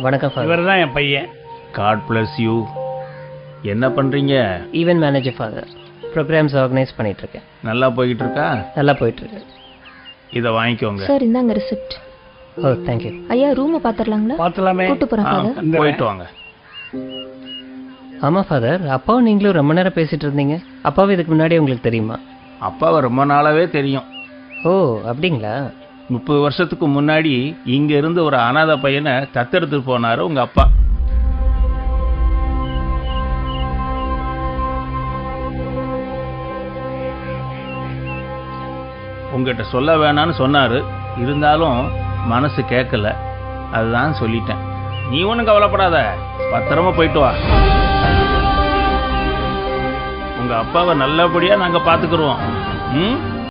வணக்கம் ஃபாதர். இவர் தான் என் பையன். God bless you. என்ன பண்ணுறீங்க? Event manager father. Programs organise பண்ணிட்டு இருக்கேன். நல்லா போய்கிட்டு இருக்கா? நல்லா போயிட்டு இருக்கு. இதை வாங்கிக்கோங்க. சார் இந்தாங்க ரிசிப்ட். ஓ தேங்க்யூ. ஐயா ரூமை பார்த்துடலாங்களா? பார்த்துலாமே. கூட்டு போகிறேன் ஃபாதர். போயிட்டு வாங்க. ஆமாம் ஃபாதர், அப்பாவும் நீங்களும் ரொம்ப நேரம் பேசிகிட்டு இருந்தீங்க. அப்பாவும் இதுக்கு முன்னாடி உங்களுக்கு தெரியுமா? அப்பாவை ரொம்ப நாளாவே தெரியும். ஓ அப்படிங்களா? 30 வருஷத்துக்கு முன்னாடி இங்க இருந்து ஒரு அனாதை பையனை தத்தெடுத்து போனாரு உங்க அப்பா. உங்ககிட்ட சொல்ல வேணான்னு சொன்னாரு, இருந்தாலும் மனசு கேட்கல, அதுதான் சொல்லிட்டேன். நீ ஒன்றும் கவலைப்படாத, பத்திரமா போயிட்டு வா. உங்க அப்பாவை நல்லபடியா நாங்க பாத்துக்கிறோம். ம்.